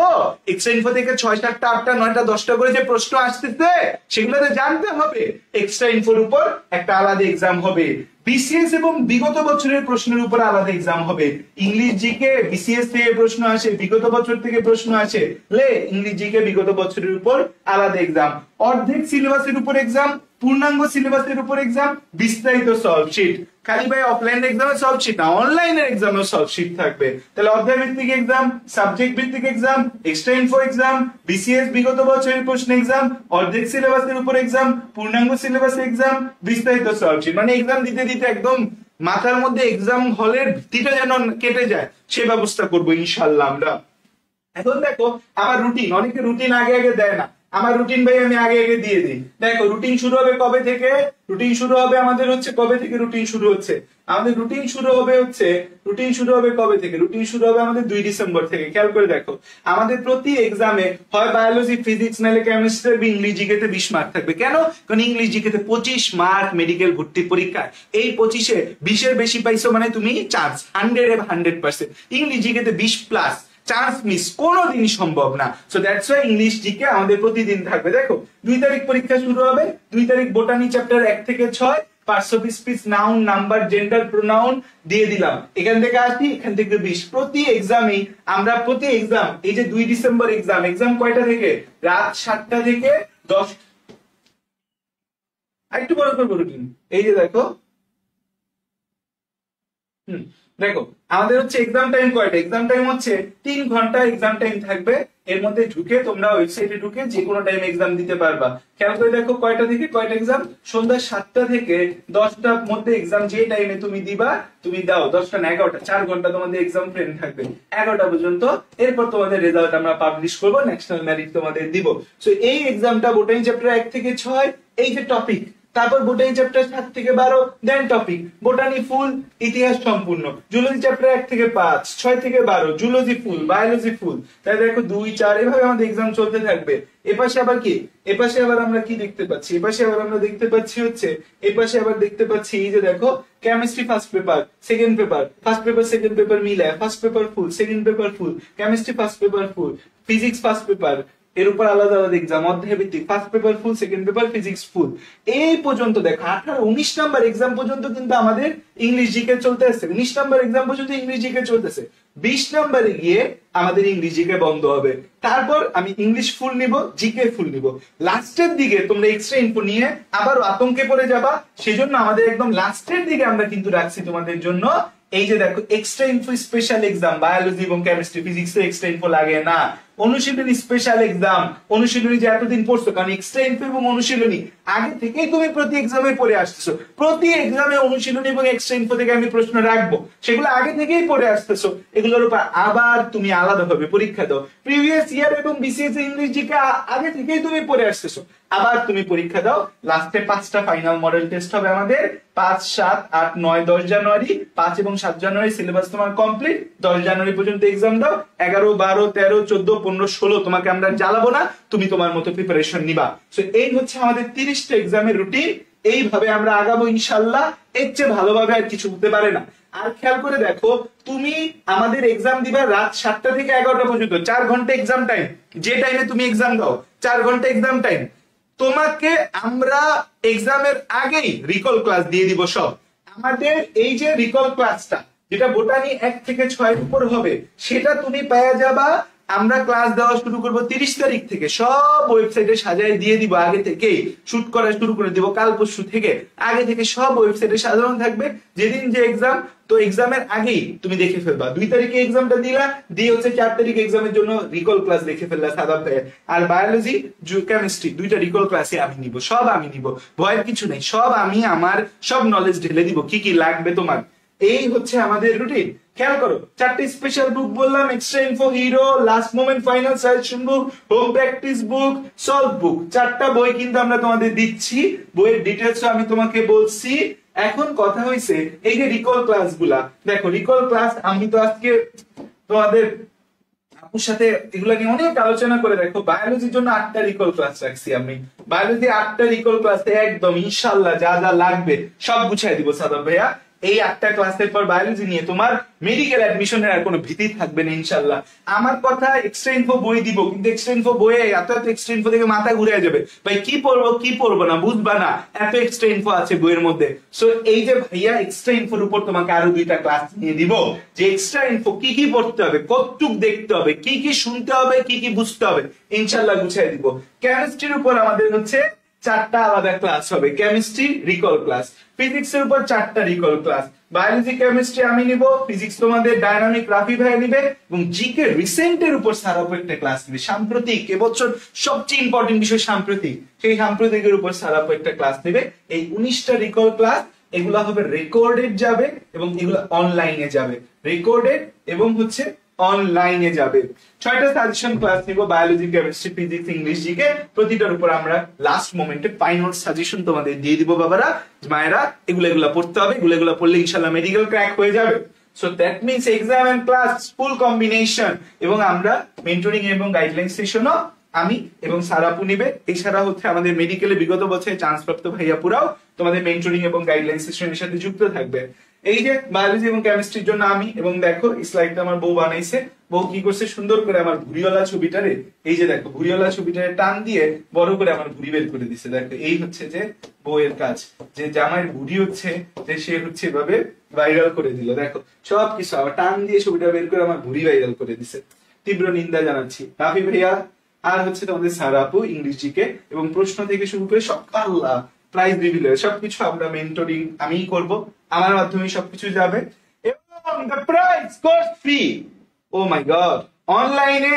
A: এক্সট্রা ইনফো থেকে 6, 7, 8, 9, 10টা করে যে প্রশ্ন আসতেছে সেগুলোতে জানতে হবে। এক্সট্রা ইনফোর উপর একটা আলাদা এক্সাম হবে। বিসিএস এবং বিগত বছরের প্রশ্নের উপর আলাদা এক্সাম হবে। ইংলিশ জিকে বিসিএস থেকে প্রশ্ন আসে, বিগত বছর থেকে প্রশ্ন আসে, ইংলিশ জিকে বিগত বছরের উপর আলাদা এক্সাম। অর্ধেক সিলেবাসের উপর এক্সাম, পূর্ণাঙ্গ সিলেবাসের উপর এক্সাম, বিস্তারিত সলভ শিট। খালি ভাই অফলাইন এক্সামে সলভ শিট না, অনলাইনের এক্সামে সলভ শিট থাকবে। তাহলে অধ্যায় ভিত্তিক এক্সাম, সাবজেক্ট ভিত্তিক exam, extra info exam, BCS বিগত বছরের প্রশ্ন এক্সাম, অর্ধেক সিলেবাসের উপর এক্সাম, পূর্ণাঙ্গ সিলেবাসের এক্সাম, বিস্তারিত সলভ শিট। মানে এক্সাম দিতে দিতে একদম মাথার মধ্যে এক্সাম হলের ভিত্তিটা যেন কেটে যায়, সে ব্যবস্থা করবো ইনশাল্লাহ আমরা। এখন দেখো আমার রুটিন, অনেকে রুটিন আগে আগে দেয় না, আমার রুটিন ভাই আমি আগে আগে দিয়ে দিই। দেখো রুটিন শুরু হবে কবে থেকে? রুটিন শুরু হবে আমাদের হচ্ছে কবে থেকে রুটিন শুরু হচ্ছে? আমাদের রুটিন শুরু হবে কবে থেকে? রুটিন শুরু হবে আমাদের 2 ডিসেম্বর থেকে। খেয়াল করে দেখো, আমাদের প্রতি এক্সামে হয় বায়োলজি, ফিজিক্স, নাহলে কেমিস্ট্রি, ইংলিশ জিকেতে 20 মার্ক থাকবে। কেন? কারণ ইংলিশ জিকেতে 25 মার্ক মেডিকেল ভর্তি পরীক্ষায়। এই 25-এ 20-এর বেশি পাইছো মানে তুমি চান্স 100%। ইংলিশ জিকেতে 20+, চান্স মিস কোনোদিনই সম্ভব না। So that's why English GK আমাদের প্রতিদিন থাকবে। দেখো 2 তারিখ পরীক্ষা শুরু হবে। 2 তারিখ বোটানি চ্যাপ্টার 1 থেকে 6, parts of speech, noun, number, gender, pronoun দিয়ে দিলাম। এখান থেকে আসি, এখান থেকে 20। প্রতি এক্সামে আমরা এই যে 2 ডিসেম্বর এক্সাম কয়টা থেকে? রাত 7টা থেকে 10। আরেকটু বড় করবো রুটিন। এই যে দেখো হুম, দেখো আমাদের হচ্ছে এক্সাম টাইম কয়টা, এক্সাম টাইম হচ্ছে 3 ঘন্টা এক্সাম টাইম থাকবে। এর মধ্যে ঢুকে তোমরা ওয়েবসাইটে ঢুকে যে কোনো টাইম এক্সাম দিতে পারবা। খেয়াল করে দেখো কয়টা থেকে কয়টা এক্সাম, সন্ধ্যা 7টা থেকে 10টার মধ্যে এক্সাম, যে টাইমে তুমি দিবা তুমি দাও, 10টা না 11টা, 4 ঘন্টা তোমাদের এক্সাম ফ্রেম থাকবে 11টা পর্যন্ত। এরপর তোমাদের রেজাল্ট আমরা পাবলিশ করবো, ন্যাশনাল মেরিট তোমাদের দিব। সো এই এক্সামটা বোটানি চ্যাপ্টার 1 থেকে 6 এই যে টপিক, তারপর বোটানি চ্যাপ্টার 7 থেকে 12 দেন টপিক বোটানি ফুল, ইতিহাস সম্পূর্ণ, জুলজি চ্যাপ্টার 1 থেকে 5, 6 থেকে 12 জুলজি ফুল, বায়োলজি ফুল। তাই দেখো 2, 4 এভাবে আমাদের এক্সাম চলতে থাকবে। এপাশে আবার কি, এপাশে আবার আমরা কি দেখতে পাচ্ছি, এপাশে আবার আমরা দেখতে পাচ্ছি হচ্ছে, এপাশে আবার দেখতে পাচ্ছি এই যে দেখো chemistry first paper second paper, first paper second paper মিলে first paper full second paper full, chemistry first paper full, physics first paper এর উপর আলাদা আলাদা এক্সাম, অধ্যায় ভিত্তিক, first paper full second paper physics full. এই পর্যন্ত দেখো 18-19 নাম্বার এক্সাম পর্যন্ত কিন্তু আমাদের ইংলিশ জিকে চলতে আসছে, 19 নাম্বার এক্সাম পর্যন্ত ইংলিশ জিকে চলতেছে। 20 নাম্বারে গিয়ে আমাদের ইংলিশ জিকে বন্ধ হবে, তারপর আমি ইংলিশ ফুল নিব, জিকে ফুল নিব। লাস্টের দিকে তোমরা এক্সট্রা ইনফো নিয়ে আবার আতঙ্কে পড়ে যাবা, সেজন্য আমাদের একদম লাস্টের দিকে আমরা কিন্তু রাখছি তোমাদের জন্য এই যে দেখো extra info special exam, biology এবং কেমিস্ট্রি ফিজিক্স এর এক্সট্রা ইনফো লাগে না। অনুশীলনী স্পেশাল এক্সাম, অনুশীলনী যে এতদিন পড়ছো, কারণ এক্সট্রা ইনফো এবং অনুশীলনী আগে থেকেই তুমি প্রতি এক্সামে পড়ে আসতেছো, প্রতি এক্সামে অনুশীলনী এবং এক্সট্রা ইনফো থেকে আমি প্রশ্ন রাখবো, সেগুলো আগে থেকেই পড়ে আসতেছো। এগুলোর উপর আবার তুমি আলাদাভাবে পরীক্ষা দাও, প্রিভিয়াস ইয়ার এবং বিসিএস ইংলিশ জিকে আগে থেকেই তুমি পড়ে আসতেছো, আবার তুমি পরীক্ষা দাও। লাস্টে 5টা ফাইনাল মডেল টেস্ট হবে আমাদের, 5, 7, 8, 9, 10 জানুয়ারি, 5 এবং 7 জানুয়ারি সিলেবাস তোমার কমপ্লিট, 10 জানুয়ারি পর্যন্ত এক্সাম দাও। 11, 12, 13, 14, 15, 16 তোমাকে আমরা জ্বালাবো না, তুমি তোমার মতো প্রিপারেশন নিবা। সো এই হচ্ছে আমাদের 30টা এক্সামের রুটিন। এইভাবে আমরা আগাবো ইনশাআল্লাহ, এর চেয়ে ভালোভাবে আর কিছু হতে পারে না। আর খেয়াল করে দেখো, তুমি আমাদের এক্সাম দিবা রাত 7টা থেকে 11টা পর্যন্ত, 4 ঘন্টা এক্সাম টাইম, যে টাইমে তুমি এক্সাম দাও 4 ঘন্টা এক্সাম টাইম। তোমাকে আমরা এক্সামের আগেই রিকল ক্লাস দিয়ে দিব সব। আমাদের এই যে রিকল ক্লাসটা, যেটা বোটানি 1 থেকে 6 এর উপর হবে, সেটা তুমি পেয়ে যাবা। আমরা ক্লাস দেওয়া শুরু করব 30 তারিখ থেকে, সব ওয়েবসাইটে সাজায় দিয়ে দিব, আগে থেকেই শুট করা শুরু করে দিব কাল পরশু থেকে, আগে থেকে সব ওয়েবসাইটে সাজানো থাকবে। যেদিন যে এক্সাম, তো এক্সামের আগেই তুমি দেখে ফেলবা। 2 তারিখে এক্সামটা দিলা, দিয়ে হচ্ছে 4 তারিখে এক্সামের জন্য রিকল ক্লাস দেখে ফেললা সাদা পেয়ে। আর বায়োলজি কেমিস্ট্রি 2টা রিকল ক্লাসে আমি নিব, সব আমি নিব, ভয়ের কিছু নেই, সব আমি আমার সব নলেজ ঢেলে দিব, কি কি লাগবে তোমার। এই হচ্ছে আমাদের রুটিন। খেয়াল করো, 4টে স্পেশাল বুক বললাম, extra info, hero, last moment, final suggestion book, home practice book, solve book, 4টা বই কিন্তু আমরা তোমাদের দিচ্ছি। বইয়ের ডিটেলস আমি তোমাকে বলছি। এখন কথা হইছে এই যে রিকল ক্লাস গুলা, দেখো রিকল ক্লাস আমি তো আজকে তোমাদের আপুর সাথে এগুলা নিয়ে অনেক আলোচনা করে, দেখো বায়োলজির জন্য 8টা রিকল ক্লাস রাখছি আমি। বায়োলজি 8টা রিকল ক্লাসে একদম ইনশাআল্লাহ যা যা লাগবে সব গুছাই দিব সাদা ভাইয়া। এই 8টা ক্লাসের পর বায়োলজি নিয়ে তোমার মেডিকেল অ্যাডমিশনের আর কোনো ভীতি থাকবে না ইনশাআল্লাহ। আমার কথা এক্সট্রা ইনফো বই দিব, কিন্তু এক্সট্রা ইনফো বইয়ে এত এক্সট্রা ইনফো থেকে মাথা ঘুরে যাবে, ভাই কি পড়বো কি পড়বো না বুঝবা না, এত এক্সট্রা ইনফো আছে বইয়ের মধ্যে। সো এই যে ভাইয়া এক্সট্রা ইনফোর উপর তোমাকে আরো 2টা ক্লাস নিয়ে দিব, যে এক্সট্রা ইনফো কি কি পড়তে হবে, কতটুক দেখতে হবে, কি কি শুনতে হবে, কি কি বুঝতে হবে, ইনশাআল্লাহ গুছাই দিব। কেমিস্ট্রির উপর আমাদের হচ্ছে 4টা আলাদা ক্লাস হবে, কেমিস্ট্রি রিকল ক্লাস। ফিজিক্স এর উপর 4টা রিকল ক্লাস, বায়োলজি কেমিস্ট্রি আমি নিব, ফিজিক্স তোমাদের ডায়নামিক রাফি ভাই নিবে, এবং জিকে রিসেন্টের উপর সারাপ একটা ক্লাস নিবে, সাম্প্রতিক এবছর সবচেয়ে ইম্পর্টেন্ট বিষয় সাম্প্রতিক, সেই সাম্প্রতিকের উপর সারাপ একটা ক্লাস নিবে। এই 19টা রিকল ক্লাস, এগুলা হবে রেকর্ডেড যাবে এবং এগুলো অনলাইনে যাবে, রেকর্ডেড এবং হচ্ছে অনলাইনে যাবে। 6টা সাজেশন ক্লাস নিব, biology chemistry physics English GK, প্রতিটার উপর আমরা লাস্ট মোমেন্টে ফাইনাল সাজেশন তোমাদের দিয়ে দিব বাবারা মায়েরা। এগুলা পড়তে হবে, এগুলা পড়লে ইনশাআল্লাহ মেডিকেল ক্র্যাক হয়ে যাবে। So that means exam and class full combination. এবং আমরা মেন্টরিং এবং গাইডলাইন সেশনও আমি এবং সারাপু নিবে। এছাড়া হচ্ছে আমাদের মেডিকেলে বিগত বছরে চান্স প্রাপ্ত ভাইয়াপুরাও তোমাদের মেন্টরিং এবং গাইডলাইন সেশনের সাথে যুক্ত থাকবে। এই যে বায়োলজি এবং কেমিস্ট্রির জন্য আমি, এবং দেখো এই স্লাইডটা আমার বউ বানাইছে, বউ কি করছে সুন্দর করে আমার ভুড়িওয়ালা ছবিটারে, এই যে দেখো ভুড়িওয়ালা ছবিটারে টান দিয়ে বড় করে আমার ভুড়ি বের করে দিছে। দেখো এই হচ্ছে যে বউয়ের কাজ, যে জামাইয়ের ভুড়ি হচ্ছে যে সে হচ্ছে এভাবে ভাইরাল করে দিল। দেখো সবকিছু আবার টান দিয়ে ছবিটা বের করে আমার ভুড়ি ভাইরাল করে দিছে, তীব্র নিন্দা জানাচ্ছি রাফি ভাইয়া। আর হচ্ছে তোমাদের সারাপু ইংলিশ জিকে, এবং প্রশ্ন থেকে শুরু করে সব আল্লাহ প্রাইজ রিভিল সবকিছু আমরা মেন্টরিং আমিই করব, আমার মাধ্যমে সবকিছু যাবে। এবং the price course fee, oh my God, অনলাইনে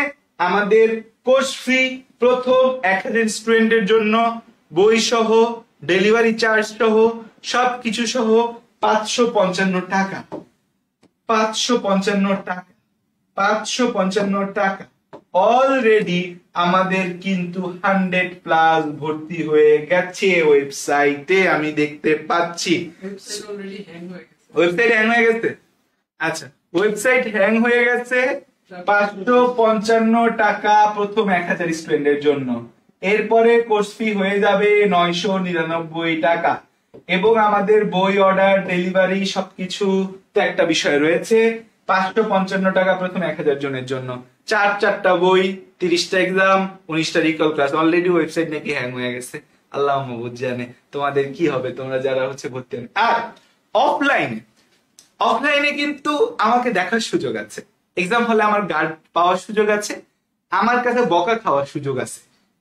A: আমাদের কোর্স ফি প্রথম 1000 স্টুডেন্টের জন্য বই সহ ডেলিভারি চার্জ সহ সবকিছু সহ 555 টাকা। 555 টাকা, 555 টাকা। অলরেডি আমাদের কিন্তু 100+ ভর্তি হয়ে গেছে ওয়েবসাইটে, আমি দেখতে পাচ্ছি। ওয়েবসাইট হ্যাং হয়ে গেছে, আচ্ছা ওয়েবসাইট হ্যাং হয়ে গেছে। 555 টাকা প্রথম 1000 স্টুডেন্টের জন্য, এরপরে কোর্স ফি হয়ে যাবে 999 টাকা, এবং আমাদের বই অর্ডার ডেলিভারি সবকিছু তো একটা বিষয় রয়েছে। 555 টাকা প্রথম 1000 জনের জন্য, চারটা বই, 30টা exam, 19টা recall class. Already website নাকি হ্যাং হয়ে গেছে, আল্লাহ মাহবুব জানে তোমাদের কি হবে, তোমরা যারা ভর্তি হবে। আর অফলাইনে কিন্তু আমাকে দেখার সুযোগ আছে, এক্সাম হলে আমার গার্ড পাওয়ার সুযোগ আছে, আমার কাছে বকা খাওয়ার সুযোগ আছে।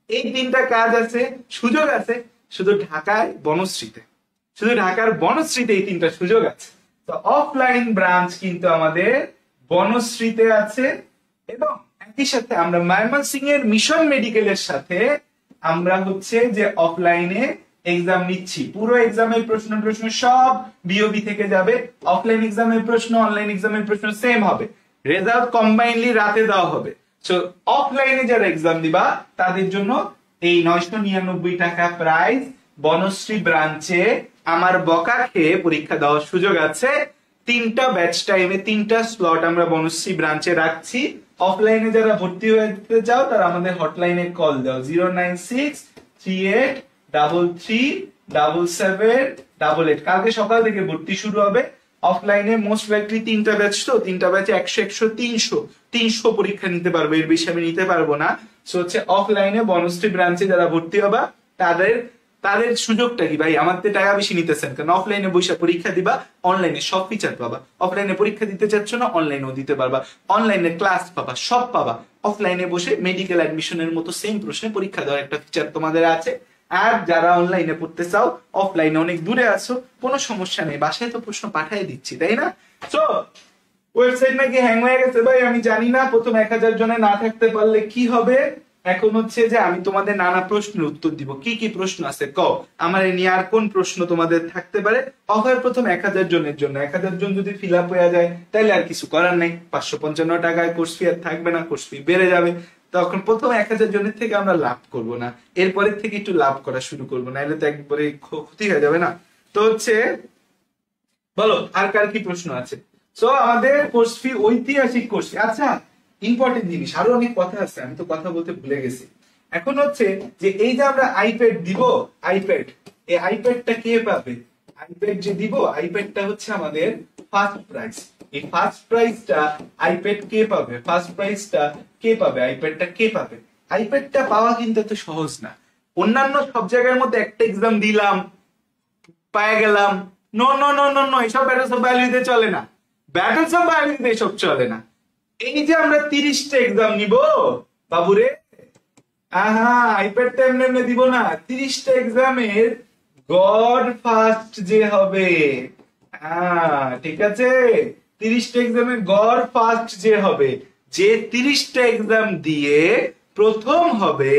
A: এই 3টা কাজ আছে, সুযোগ আছে শুধু ঢাকায় বনশ্রীতে, শুধু ঢাকার বনশ্রীতে এই 3টা সুযোগ আছে। তো অফলাইন ব্রাঞ্চ কিন্তু আমাদের বনশ্রীতে আছে, এবং একই সাথে আমরা ময়মনসিংহ এর মিশন মেডিকেলের সাথে আমরা যে অফলাইনে এক্সাম নিচ্ছি। পুরো এক্সামের প্রশ্ন সব বিওবি থেকে যাবে। অফলাইন এক্সামের প্রশ্ন, অনলাইন এক্সামের প্রশ্ন সেম হবে, রেজাল্ট কম্বাইনলি রাতে দেওয়া হবে। সো অফলাইনে যারা এক্সাম দিবা তাদের জন্য এই 999 টাকা প্রাইস বনশ্রী ব্রাঞ্চে আমার বকা খেয়ে পরীক্ষা দেওয়ার সুযোগ আছে। 3টা ব্যাচ টাইমে 3টা স্লট আমরা বনশ্রী ব্রাঞ্চে রাখছি। অফলাইনে যারা ভর্তি হতে চাও তারা আমাদের হটলাইনে কল দাও 09638337788। কালকে সকাল থেকে ভর্তি শুরু হবে। অফলাইনে মোস্ট লাইকলি 3টা ব্যাচ, তো 3টা ব্যাচে 100 পরীক্ষা নিতে পারবো, এর বেশি আমি নিতে পারবো না। সো অফলাইনে বনশ্রী ব্রাঞ্চে যারা ভর্তি হবা তাদের সুযোগটা কি ভাই, আমাদের টাকা বেশি নিতেছেন কারণ অফলাইনে বসে পরীক্ষা দিবা, অনলাইনে সব ফিচার পাবা। অফলাইনে পরীক্ষা দিতে চাচ্ছ না, অনলাইনেও দিতে পারবা, অনলাইনে ক্লাস পাবা, সব পাবা। অফলাইনে বসে মেডিকেল অ্যাডমিশনের মতো সেম প্রশ্নে পরীক্ষা দেওয়ার একটা ফিচার তোমাদের আছে। আর যারা অনলাইনে পড়তে চাও, অফলাইনে অনেক দূরে আছো, কোনো সমস্যা নেই, বাসায় তো প্রশ্ন পাঠিয়ে দিচ্ছি, তাই না? সো ওয়েবসাইট নাকি হ্যাং হয়ে গেছে ভাই, আমি জানি না প্রথম 1000 জনে না থাকতে পারলে কি হবে। এখন যে আমি তোমাদের নানা প্রশ্নের উত্তর দিব। কি কি প্রশ্ন আছে কও, আমার নিয়ে আর কোন প্রশ্ন তোমাদের থাকতে পারে। অফার প্রথম 1000 জনের জন্য, 1000 জন যদি ফিল আপ হয়ে যায় তাহলে আর কিছু করার নেই, 555 টাকায় কোর্স ফি আর থাকবে না, কোর্স ফি বেড়ে যাবে। তখন প্রথম 1000 জনের থেকে আমরা লাভ করব না, এরপরের থেকে একটু লাভ করা শুরু করবো, নাহলে তো একবারে ক্ষতি হয়ে যাবে না। তো বলো আর কার কি প্রশ্ন আছে। সো আমাদের কোর্স ফি ঐতিহাসিক কোর্স ফি। আচ্ছা ইম্পর্টেন্ট জিনিস, আরো অনেক কথা আছে, আমি তো কথা বলতে ভুলে গেছি। এখন যে এই যে আমরা আইপ্যাড দিব, আইপ্যাড, এই আইপ্যাডটা কে পাবে? আইপ্যাড যে দিব, আইপ্যাডটা আমাদের ফার্স্ট প্রাইজ। এই ফার্স্ট প্রাইজটা আইপ্যাড কে পাবে? ফার্স্ট প্রাইজটা কে পাবে? আইপ্যাডটা কে পাবে? আইপ্যাডটা পাওয়া কিন্তু এত সহজ না। অন্যান্য সব জায়গার মধ্যে একটা এক্সাম দিলাম পায়ে গেলাম, no no no no no, এসব ব্যাটলস অফ বায়োলজিতে চলে না, ব্যাটলস অফ বায়োলজিতে এসব চলে না। এই যে আমরা 30টা এক্সাম নিব বাবুরে, আইপ্যাডটা এমনি এমনি দিব না। 30টা এক্সামের গড ফার্স্ট যে হবে, ঠিক আছে, 30টা এক্সামের গড় ফার্স্ট যে হবে, যে 30টা এক্সাম দিয়ে প্রথম হবে,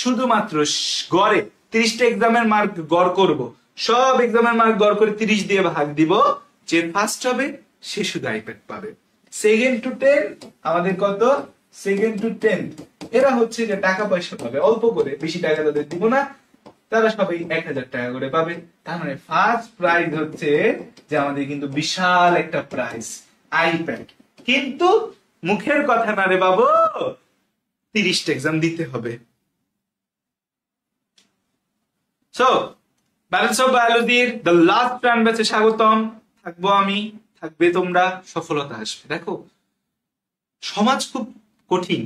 A: শুধুমাত্র গড়ে 30টা এক্সামের মার্ক গড় করব, সব এক্সামের মার্ক গড় করে 30 দিয়ে ভাগ দিব, যে ফার্স্ট হবে সে শুধু আইপ্যাড পাবে। সেকেন্ড টু 10 আমাদের কত? সেকেন্ড টু 10 এরা যে টাকা পয়সা পাবে অল্প করে, বেশি টাকা তাদের দিব না, তারা সবাই 1000 টাকা করে পাবে। তার মানে ফার্স্ট প্রাইজ যে আমাদের কিন্তু বিশাল একটা প্রাইজ, আইপ্যাড। কিন্তু মুখের কথা না রে বাবু, 30টা এক্সাম দিতে হবে। সো ব্যালেন্স অফ বায়োলজির দ্য লাস্ট রান ব্যাচে স্বাগতম। থাকবো আমি, থাকবে তোমরা, সফলতা আসবে। দেখো সমাজ খুব কঠিন,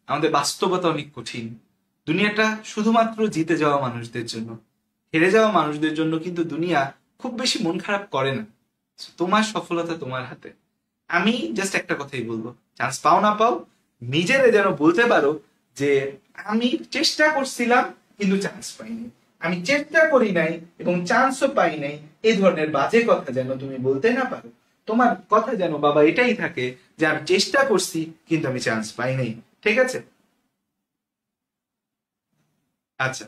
A: আমাদের বাস্তবতা অনেক কঠিন। দুনিয়াটা শুধুমাত্র জিতে যাওয়া মানুষদের জন্য, হেরে যাওয়া মানুষদের জন্য কিন্তু দুনিয়া খুব বেশি মন খারাপ করে না। তোমার সফলতা তোমার হাতে। আমি জাস্ট একটা কথাই বলবো, চান্স পাও না পাও, নিজেরে যেন বলতে পারো যে আমি চেষ্টা করছিলাম কিন্তু চান্স পাইনি, আমি চেষ্টা করি নাই এবং চান্সও পাই নাই, এই ধরনের বাজে কথা যেন তুমি বলতে না পারো। তোমার কথা যেন বাবা এটাই থাকে যে আমি চেষ্টা করছি কিন্তু আমি চান্স পাই নাই। ঠিক আছে? আচ্ছা,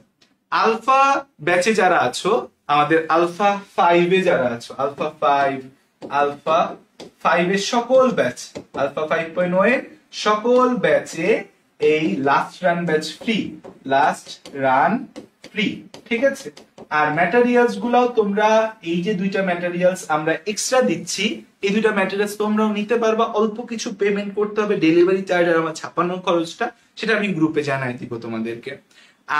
A: আলফা ব্যাচে যারা আছো, আমাদের আলফা 5 এ যারা আছো, আলফা 5 এর সকল ব্যাচ, আলফা 5.0 এর সকল ব্যাচে এই last run batch free, last run free. ঠিক আছে? আর ম্যাটেরিয়ালস গুলাও তোমরা, এই যে দুইটা ম্যাটেরিয়ালস আমরা এক্সট্রা দিচ্ছি, এই দুইটা ম্যাটেরিয়ালস তোমরাও নিতে পারবা। অল্প কিছু পেমেন্ট করতে হবে, ডেলিভারি চার্জ আর আমার ছাপানোর খরচটা, সেটা আমি গ্রুপে জানাই দিব তোমাদেরকে।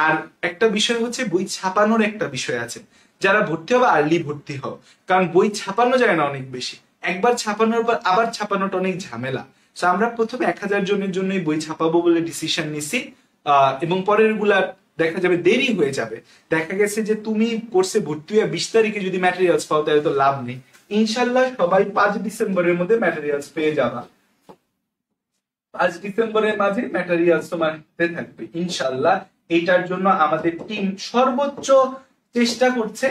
A: আর একটা বিষয় হচ্ছে বই ছাপানোর একটা বিষয় আছে, যারা ভর্তি হবে আর্লি ভর্তি হও, কারণ বই ছাপানো যায় না অনেক বেশি, একবার ছাপানোর পর আবার ছাপানোটা অনেক ঝামেলা। তো আমরা প্রথমে 1000 জনের জন্যই বই ছাপাবো বলে ডিসিশন নিছি, এবং পরের গুলা দেখা যাবে দেরি হয়ে যাবে। দেখা গেছে যে তুমি কোর্সে ভর্তি হয়ে 20 তারিখে যদি ম্যাটেরিয়ালস পাও তাহলে তো লাভ নেই। ইনশাল্লাহ সবাই 5 ডিসেম্বরের মধ্যে ম্যাটেরিয়ালস পেয়ে যাবা। 5 ডিসেম্বরের মাঝে ম্যাটেরিয়ালস তোমার হাতে থাকবে ইনশাল্লাহ। এইটার জন্য আমাদের টিম সর্বোচ্চ চেষ্টা করছে।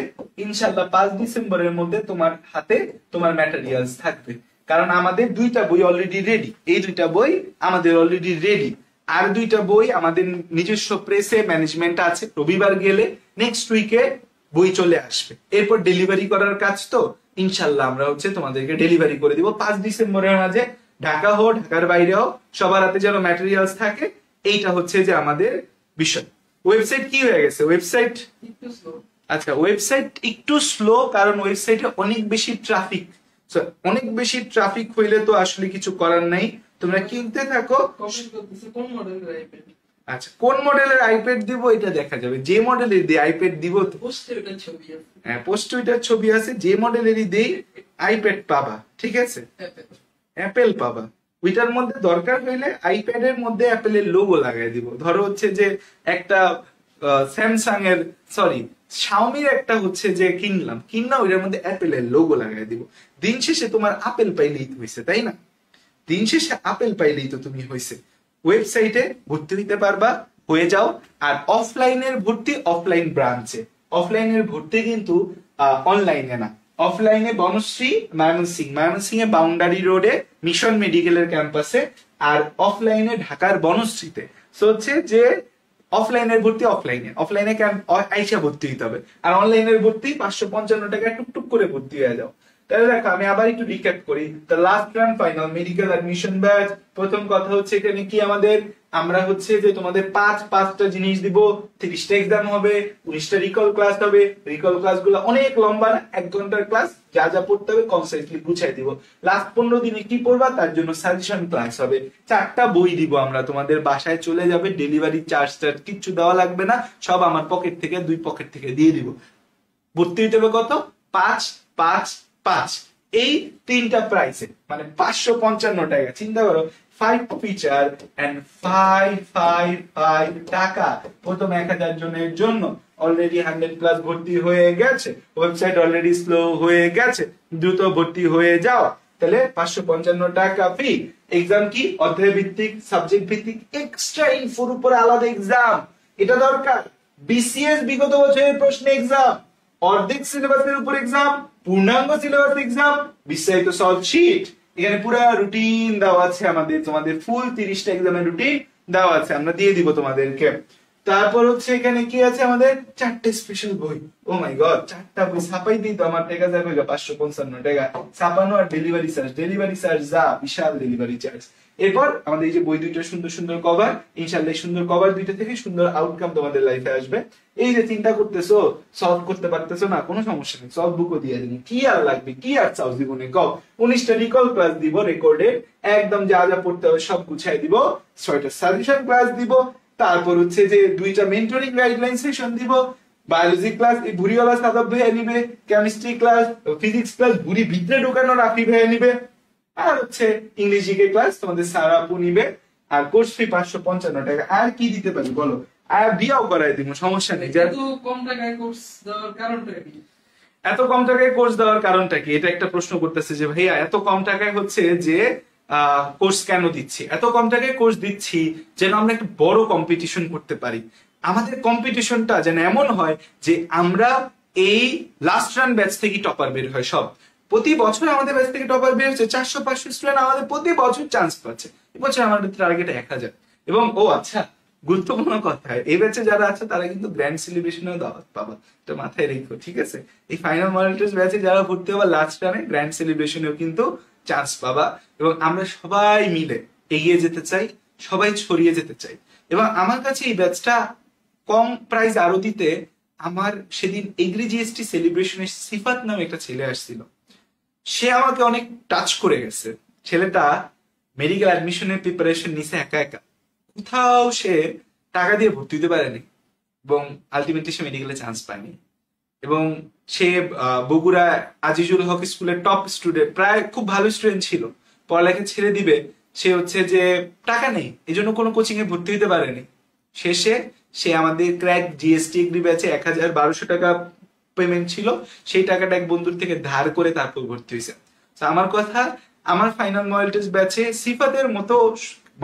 A: ইনশাল্লাহ 5 ডিসেম্বরের মধ্যে তোমার হাতে তোমার ম্যাটেরিয়ালস থাকবে, কারণ আমাদের দুইটা বই অলরেডি রেডি। এই দুইটা বই আমাদের অলরেডি রেডি, আর দুইটা বই আমাদের নিজস্ব প্রেসে ম্যানেজমেন্ট আছে। রবিবার গেলে নেক্সট উইকে বই চলে আসবে। এরপর ডেলিভারি করার কাজ তো ইনশাল্লাহ আমরা হচ্ছে তোমাদেরকে ডেলিভারি করে দিব 5 ডিসেম্বরের মাঝে। ঢাকা হোক ঢাকার বাইরে হোক, সবার হাতে যেন ম্যাটেরিয়ালস থাকে, এইটা হচ্ছে যে আমাদের বিষয়। ওয়েবসাইট কি হয়ে গেছে? ওয়েবসাইট আচ্ছা, ওয়েবসাইট একটু স্লো, কারণ ওয়েবসাইটে অনেক বেশি ট্রাফিক। অনেক বেশি ট্রাফিক হইলে তো আসলে কিছু করার নাই, তোমরা কিনতে থাকো। আচ্ছা, কোন মডেলের আইপ্যাড দিব এটা দেখা যাবে। যে মডেলের দিয়ে আইপ্যাড দিব, হ্যাঁ পোস্টে ওইটার ছবি আছে, যে মডেলেরই দেই আইপ্যাড পাবা। ঠিক আছে? অ্যাপেল পাবা। ওইটার মধ্যে দরকার হইলে আইপ্যাডের মধ্যে অ্যাপেলের লোগো লাগাই দিব। ধরো হচ্ছে যে একটা স্যামসাং এর, সরি শাওমির একটা হচ্ছে যে কিনলাম, ওইটার মধ্যে অ্যাপেলের লোগো লাগাই দিব। দিন শেষে তোমার আপেল পাইলেই তো হয়েছে, তাই না? দিন শেষে আপেল পাইলেই তো তুমি হয়েছে। ওয়েবসাইটে ভর্তি হইতে পারবা, হয়ে যাও। আর অফলাইনের ভর্তি অফলাইন ব্রাঞ্চে, অফলাইনের ভর্তি কিন্তু অনলাইনে না। অফলাইনে বনশ্রী ময়মনসিং এ বাউন্ডারি রোডে মিশন মেডিকেলের ক্যাম্পাসে, আর অফলাইনে ঢাকার বনশ্রীতে। সো হচ্ছে যে অফলাইনের ভর্তি অফলাইনে আইসা ভর্তি হইতে হবে, আর অনলাইনের ভর্তি 555 টাকা টুকটুক করে ভর্তি হয়ে যাও। তাহলে দেখো আমি আবার একটু রিক্যাপ করি। The last run final medical admission batch. প্রথম কথা হচ্ছে এখানে কি আমাদের, আমরা হচ্ছে যে তোমাদের 5টা জিনিস দিব, 30টা এক্সাম হবে, 19টা রিকল ক্লাস হবে। রিকল ক্লাস গুলো অনেক লম্বা না, 1 ঘন্টার ক্লাস। যা যা পড়তে হবে কনসাইজলি বুঝাই দিব। লাস্ট 15 দিনে কি পড়বা তার জন্য সাজেশন ক্লাস হবে। 4টা বই দিব আমরা, তোমাদের বাসায় চলে যাবে। ডেলিভারি চার্জটা কিচ্ছু দেওয়া লাগবে না, সব আমার পকেট থেকে, 2 পকেট থেকে দিয়ে দিব। ভর্তি হইতে হবে কত? 5 এই 3টা প্রাইসে, মানে 555 টাকা। চিন্তা করো, 5 ফিচার এন্ড 5 টাকা প্রথম 1000 জনের জন্য। অলরেডি 100+ ভর্তি হয়ে গেছে, ওয়েবসাইট অলরেডি স্লো হয়ে গেছে, দ্রুত ভর্তি হয়ে যাও। তাহলে 555 টাকা ফি। এক্সাম কি? অধ্যায় ভিত্তিক, সাবজেক্ট ভিত্তিক, এক্সট্রা ইনফোর উপর আলাদা এক্সাম। এটা দরকার। বিসিএস বিগত বছরের প্রশ্ন এক্সাম, অর্ধেক সিলেবাসের উপর এক্সাম, পূর্ণাঙ্গ সিলেবাস এক্সাম, বিস্তারিত সলভ শিট। এখানে পুরো রুটিন দেওয়া আছে আমাদের, তোমাদের ফুল 30টা এক্সামের রুটিন দেওয়া আছে, আমরা দিয়ে দিব তোমাদেরকে। তারপর হচ্ছে এখানে কি আছে আমাদের? 4টে স্পেশাল বই। ও মাই গড, 4টা বই ছাপাই দিই তো আমার টাকা যাবে 555 টাকা। ছাপানো আর ডেলিভারি চার্জ যা, বিশাল ডেলিভারি চার্জ। এরপর আমাদের এই যে বই দুইটা সুন্দর সুন্দর কভার, ইনশাআল্লাহ সুন্দর কভার দুইটা থেকে সুন্দর আউটকাম তোমাদের লাইফে আসবে। এই যে চিন্তা করতেছো, সলভ করতে পারতেছো না, কোনো সমস্যা নেই, সলভ বুকও দিয়ে দিন। কি আর লাগবে, কি আর চাও জীবনে কও? 19টা রিকল ক্লাস দিব রেকর্ডে, একদম যা যা পড়তে হবে সব গুছাই দিব। 6টা সাজেশন ক্লাস দিব। তারপর হচ্ছে যে 2টা মেন্টরিং গাইডলাইন সেশন দিব। বায়োলজি ক্লাস এই ভুরিওয়ালা সাদাব ভাইয়া নিবে, কেমিস্ট্রি ক্লাস, ফিজিক্স ক্লাস ভুরি ভিতরে ঢোকানো রাফি ভাইয়া নিবে, আর হচ্ছে ইংলিশ জিকে ক্লাস তোমাদের সারা আপু নিবে। আর কোর্স ফি 555 টাকা। আর কি দিতে পারি বলো? আর বিয়াও করাই দিব, সমস্যা নেই। এত কম টাকায় কোর্স দেওয়ার কারণটা কি? এত কম টাকায় কোর্স দেওয়ার কারণটা কি, এটা একটা প্রশ্ন করতেছে যে ভাইয়া এত কম টাকায় হচ্ছে যে কোর্স কেন দিচ্ছি? এত কম টাকায় কোর্স দিচ্ছি যেন আমরা একটা বড় কম্পিটিশন করতে পারি। আমাদের কম্পিটিশনটা যেন এমন হয় যে আমরা এই লাস্ট রান ব্যাচ থেকে টপার বের হয় সব। প্রতি বছর আমাদের ব্যাচ থেকে টপার বের হচ্ছে, 400-500 স্টুডেন্ট আমাদের প্রতি বছর চান্স পাচ্ছে। এবছর আমাদের টার্গেট 1000। এবং ও আচ্ছা, গুরুত্বপূর্ণ কথা, এই ব্যাচে যারা আছে তারা কিন্তু গ্র্যান্ড সেলিব্রেশনেও দাওয়াত পাবা, এটা মাথায় রেখো, ঠিক আছে? এই ফাইনাল মডেল টেস্ট ব্যাচে যারা ভর্তি হবা লাস্ট রানে গ্র্যান্ড সেলিব্রেশনেও কিন্তু চান্স পাবা। এবং আমরা সবাই মিলে এগিয়ে যেতে চাই, সবাই ছড়িয়ে যেতে চাই। এবং আমার কাছে এই ব্যাচটা কম প্রাইস আরো দিতে, আমার সেদিন এগ্রি জিএসটি সেলিব্রেশনের সিফাত নামে একটা ছেলে আসছিল, সে আমাকে অনেক টাচ করে গেছে। ছেলেটা মেডিকেল অ্যাডমিশনের প্রিপারেশন নিছে একা একা, কোথাও সে টাকা দিয়ে ভর্তি হতে পারেনি এবং আলটিমেটলি সে মেডিকেলে চান্স পায়নি। এবং সে বগুড়া আজিজুল হক স্কুলের টপ স্টুডেন্ট, প্রায় খুব ভালো স্টুডেন্ট ছিল, পড়ালেখা ছেড়ে দিবে, সে হচ্ছে যে টাকা নেই, এই জন্য কোনো কোচিং এ ভর্তি হতে পারেনি। শেষে সে আমাদের ক্র্যাক জিএসটি এগ্রি ব্যাচে 1200 টাকা পেমেন্ট ছিল, সেই টাকাটা এক বন্ধুর থেকে ধার করে তারপর ভর্তি হয়েছে। আমার কথা, আমার ফাইনাল মডেল টেস্ট ব্যাচে সিফাতের মতো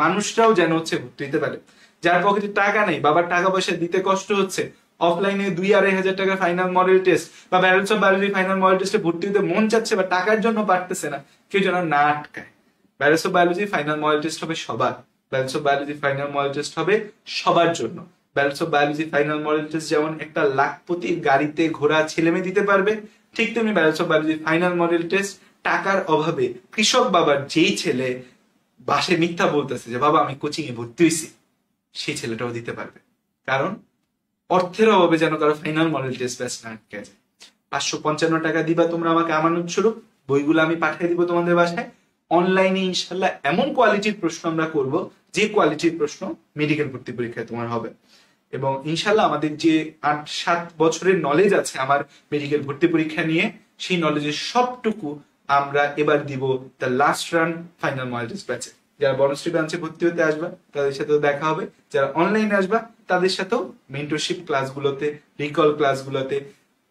A: মানুষরাও যেন হচ্ছে ভর্তি হতে পারে, যার পকেটে টাকা নেই, বাবার টাকা পয়সা দিতে কষ্ট হচ্ছে, অফলাইনে 2-2.5 টাকা ফাইনাল মডেল টেস্ট বা balance of biology final model টেস্টে ভর্তি হতে মন চাচ্ছে বা টাকার জন্য পারতেছে না, কেউ যেন না আটকায়। Balance of biology final model test হবে সবার, balance of biology final model test হবে সবার জন্য। Balance of biology final model test যেমন একটা লাখপতির গাড়িতে ঘোড়া ছেলে মেয়ে দিতে পারবে, ঠিক তেমনি balance of biology final model test টাকার অভাবে কৃষক বাবার যেই ছেলে বাসে মিথ্যা বলতেছে যে বাবা আমি কোচিং এ ভর্তি হয়েছি, সেই ছেলেটাও দিতে পারবে। কারণ অর্থের অভাবে যেন কারো ফাইনাল মডেল টেস্ট ব্যাচ না আটকে যায়। 555 টাকা দিবা তোমরা আমাকে আমানত স্বরূপ, বইগুলো আমি পাঠিয়ে দিব তোমাদের বাসায়। অনলাইনে ইনশাল্লাহ এমন কোয়ালিটির প্রশ্ন আমরা করব, যে কোয়ালিটির প্রশ্ন মেডিকেল ভর্তি পরীক্ষায় তোমার হবে। এবং ইনশাল্লাহ আমাদের যে 8-7 বছরের নলেজ আছে আমার মেডিকেল ভর্তি পরীক্ষা নিয়ে, সেই নলেজের সবটুকু আমরা এবার দিব the last run final model test ব্যাচে। যারা বনশ্রী ব্রাঞ্চে ভর্তি হতে আসবা তাদের সাথেও দেখা হবে, যারা অনলাইনে আসবা তাদের সাথেও মেন্টরশিপ ক্লাসগুলোতে, রিকল ক্লাসগুলোতে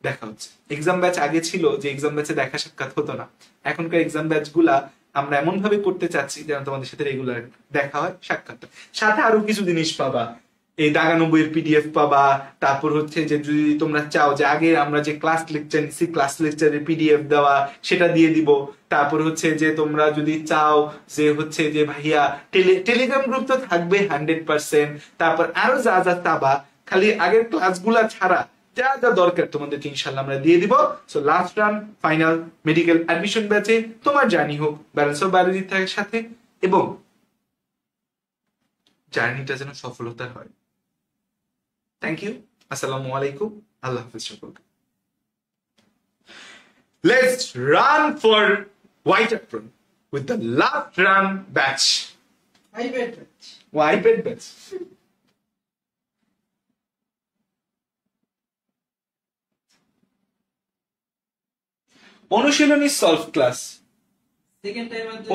A: দেখা হচ্ছে। এক্সাম ব্যাচ আগে ছিল যে এক্সাম ব্যাচে দেখা সাক্ষাৎ হতো না, এখনকার এক্সাম ব্যাচ গুলা আমরা এমন ভাবে করতে চাচ্ছি যেন তোমাদের সাথে রেগুলার দেখা হয়, সাক্ষাৎ। সাথে আরো কিছু জিনিস পাবা, এই দাগানো বইয়ের পিডিএফ পাবা, তারপর হচ্ছে যে যদি তোমরা চাও যে আগে আমরা যে ক্লাস লেকচার নিচ্ছি ক্লাস লেকচারের পিডিএফ দেওয়া, সেটা দিয়ে দিব। তারপর হচ্ছে যে তোমরা যদি চাও যে হচ্ছে যে ভাইয়া টেলিগ্রাম গ্রুপ তো থাকবে 100%, তারপর আরো যা যা পাবা, খালি আগের ক্লাসগুলা ছাড়া যা যা দরকার তোমাদেরকে ইনশাল্লাহ আমরা দিয়ে দিব। So last run final medical admission ব্যাচে তোমার জার্নি হোক ব্যালেন্স অফ বায়োলজির সাথে, এবং জার্নিটা যেন সফলতার হয়। থ্যাংক ইউ, আসসালামু আলাইকুম, আল্লাহ হাফিজ সকলকে। Let's run for white apron with the last run batch. White batch. অনুশীলনী সলভ ক্লাস,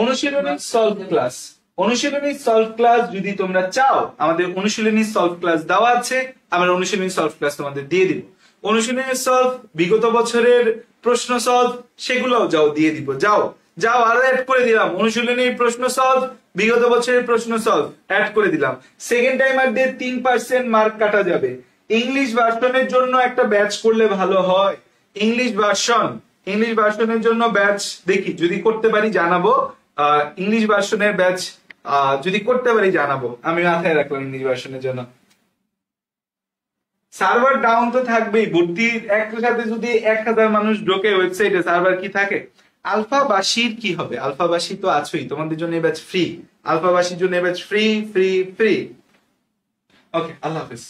A: অনুশীলনী সলভ ক্লাস, অনুশীলনী সলভ ক্লাস যদি তোমরা চাও, আমাদের অনুশীলনী সলভ ক্লাস দেওয়া আছে, আমরা অনুশীলনী সলভ ক্লাস তোমাদের দিয়ে দিব। অনুশীলনী সলভ, বিগত বছরের প্রশ্ন সলভ, সেগুলোও যাও দিয়ে দিব। যাও যাও আরো অ্যাড করে দিলাম, অনুশীলনীর প্রশ্ন সলভ, বিগত বছরের প্রশ্ন সলভ অ্যাড করে দিলাম। সেকেন্ড টাইমার দিয়ে 3% মার্ক কাটা যাবে। ইংলিশ ভার্সনের জন্য একটা ব্যাচ করলে ভালো হয়, ইংলিশ ভার্সনের জন্য ব্যাচ দেখি যদি করতে পারি জানাবো। ইংলিশ ভার্সনের ব্যাচ যদি করতে পারি জানাবো, আমি মাথায় রাখলাম ইংলিশ ভার্সনের জন্য। সার্ভার ডাউন তো থাকবেই, ভর্তির একসাথে যদি 1000 মানুষ ঢোকে ওয়েবসাইটে, সার্ভার কি থাকে। আলফাবাসীর কি হবে? আলফাবাসী তো আছেই, তোমাদের জন্য এই ব্যাচ ফ্রি, আলফাবাসীর জন্য এই ব্যাচ ফ্রি ফ্রি ফ্রি। ওকে, আল্লাহ হাফেজ।